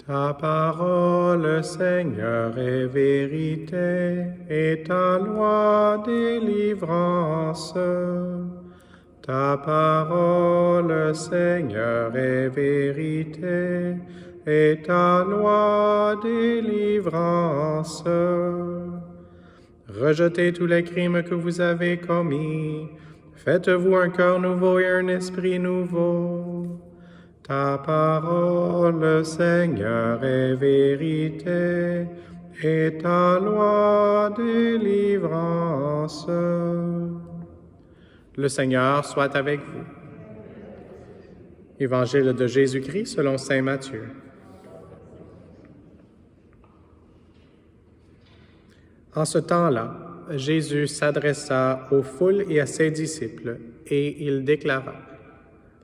Ta parole, Seigneur, est vérité, et ta loi délivrance. Ta parole, Seigneur, est vérité, et ta loi délivrance. Rejetez tous les crimes que vous avez commis, faites-vous un cœur nouveau et un esprit nouveau. Ta parole, Seigneur, est vérité, et ta loi délivrance. Le Seigneur soit avec vous. Évangile de Jésus-Christ selon saint Matthieu. En ce temps-là, Jésus s'adressa aux foules et à ses disciples, et il déclara: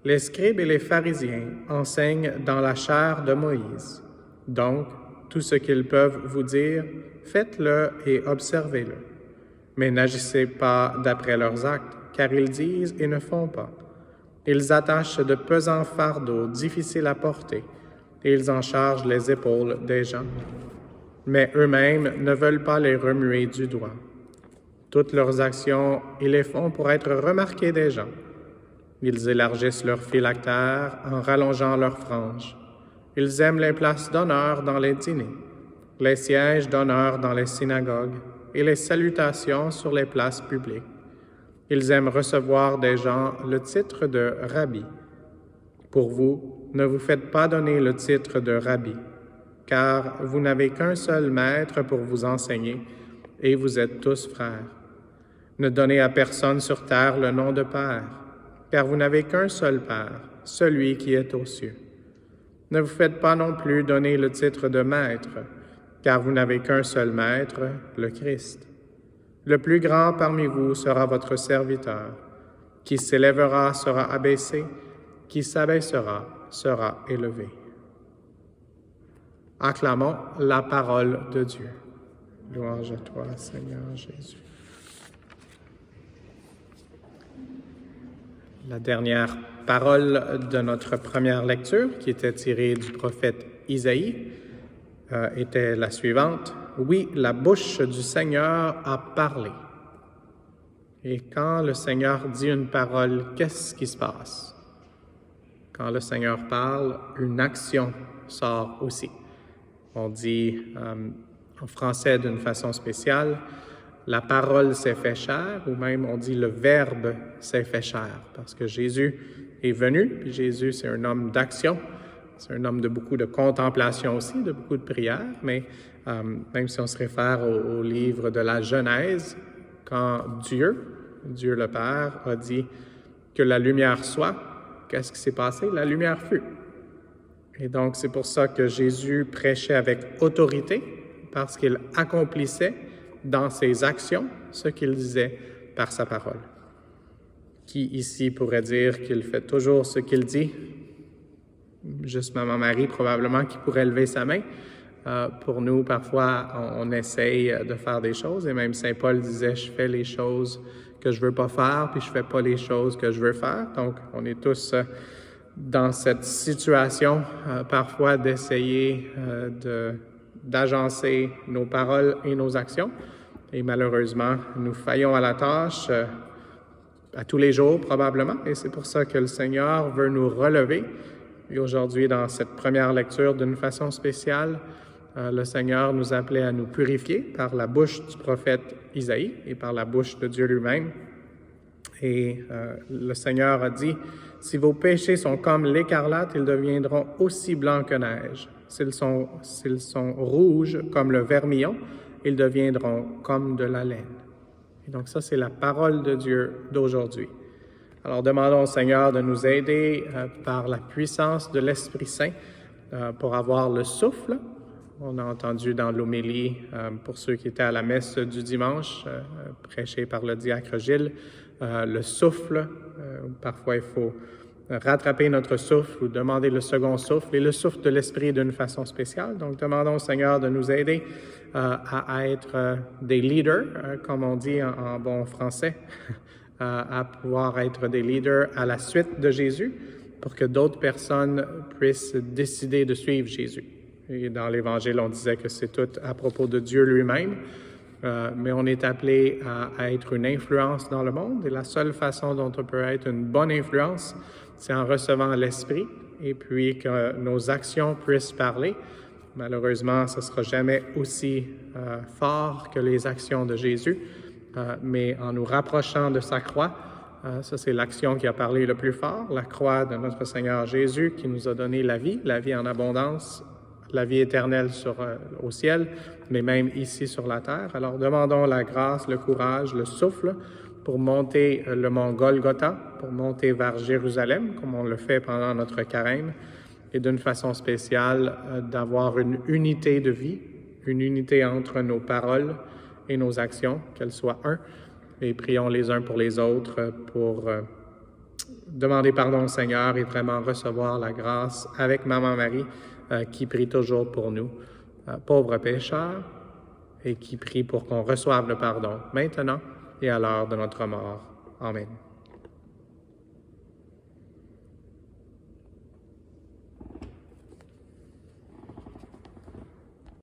Les scribes et les pharisiens enseignent dans la chair de Moïse. Donc, tout ce qu'ils peuvent vous dire, faites-le et observez-le. Mais n'agissez pas d'après leurs actes, car ils disent et ne font pas. Ils attachent de pesants fardeaux difficiles à porter, et ils en chargent les épaules des gens. Mais eux-mêmes ne veulent pas les remuer du doigt. Toutes leurs actions, ils les font pour être remarqués des gens. Ils élargissent leurs phylactères en rallongeant leurs franges. Ils aiment les places d'honneur dans les dîners, les sièges d'honneur dans les synagogues et les salutations sur les places publiques. Ils aiment recevoir des gens le titre de rabbi. Pour vous, ne vous faites pas donner le titre de rabbi, car vous n'avez qu'un seul maître pour vous enseigner, et vous êtes tous frères. Ne donnez à personne sur terre le nom de Père, car vous n'avez qu'un seul Père, celui qui est aux cieux. Ne vous faites pas non plus donner le titre de Maître, car vous n'avez qu'un seul Maître, le Christ. Le plus grand parmi vous sera votre serviteur. Qui s'élèvera sera abaissé, qui s'abaissera sera élevé. Acclamons la parole de Dieu. Louange à toi, Seigneur Jésus. La dernière parole de notre première lecture, qui était tirée du prophète Isaïe, était la suivante. Oui, la bouche du Seigneur a parlé. Et quand le Seigneur dit une parole, qu'est-ce qui se passe? Quand le Seigneur parle, une action sort aussi. On dit en français d'une façon spéciale, la parole s'est fait chair, ou même on dit le Verbe s'est fait chair, parce que Jésus est venu, puis Jésus c'est un homme d'action, c'est un homme de beaucoup de contemplation aussi, de beaucoup de prière, mais même si on se réfère au livre de la Genèse, quand Dieu le Père a dit que la lumière soit, qu'est-ce qui s'est passé? La lumière fut. Et donc c'est pour ça que Jésus prêchait avec autorité, parce qu'il accomplissait dans ses actions ce qu'il disait par sa parole. Qui ici pourrait dire qu'il fait toujours ce qu'il dit? Juste Maman Marie, probablement, qui pourrait lever sa main. Pour nous, parfois, on essaye de faire des choses, et même Saint Paul disait « Je fais les choses que je veux pas faire, puis je fais pas les choses que je veux faire ». Donc, on est tous dans cette situation, parfois, d'essayer d'agencer nos paroles et nos actions. Et malheureusement, nous faillons à la tâche à tous les jours, probablement. Et c'est pour ça que le Seigneur veut nous relever. Et aujourd'hui, dans cette première lecture, d'une façon spéciale, le Seigneur nous appelait à nous purifier par la bouche du prophète Isaïe et par la bouche de Dieu lui-même. Et le Seigneur a dit, « Si vos péchés sont comme l'écarlate, ils deviendront aussi blancs que neige. S'ils sont rouges comme le vermillon, ils deviendront comme de la laine. » Et donc ça, c'est la parole de Dieu d'aujourd'hui. Alors demandons au Seigneur de nous aider par la puissance de l'Esprit Saint pour avoir le souffle. On a entendu dans l'homélie, pour ceux qui étaient à la messe du dimanche, prêchée par le diacre Gilles, le souffle. Parfois, il faut rattraper notre souffle ou demander le second souffle et le souffle de l'Esprit d'une façon spéciale. Donc, demandons au Seigneur de nous aider à être des leaders, comme on dit en bon français, à pouvoir être des leaders à la suite de Jésus pour que d'autres personnes puissent décider de suivre Jésus. Et dans l'Évangile, on disait que c'est tout à propos de Dieu lui-même, mais on est appelé à être une influence dans le monde. Et la seule façon dont on peut être une bonne influence, c'est en recevant l'Esprit et puis que nos actions puissent parler. Malheureusement, ce ne sera jamais aussi fort que les actions de Jésus, mais en nous rapprochant de sa croix, ça c'est l'action qui a parlé le plus fort, la croix de notre Seigneur Jésus qui nous a donné la vie en abondance, la vie éternelle au ciel, mais même ici sur la terre. Alors demandons la grâce, le courage, le souffle pour monter le mont Golgotha, pour monter vers Jérusalem, comme on le fait pendant notre carême, et d'une façon spéciale d'avoir une unité de vie, une unité entre nos paroles et nos actions, qu'elles soient un, et prions les uns pour les autres pour demander pardon au Seigneur et vraiment recevoir la grâce avec Maman Marie qui prie toujours pour nous, pauvres pécheurs, et qui prie pour qu'on reçoive le pardon maintenant et à l'heure de notre mort. Amen.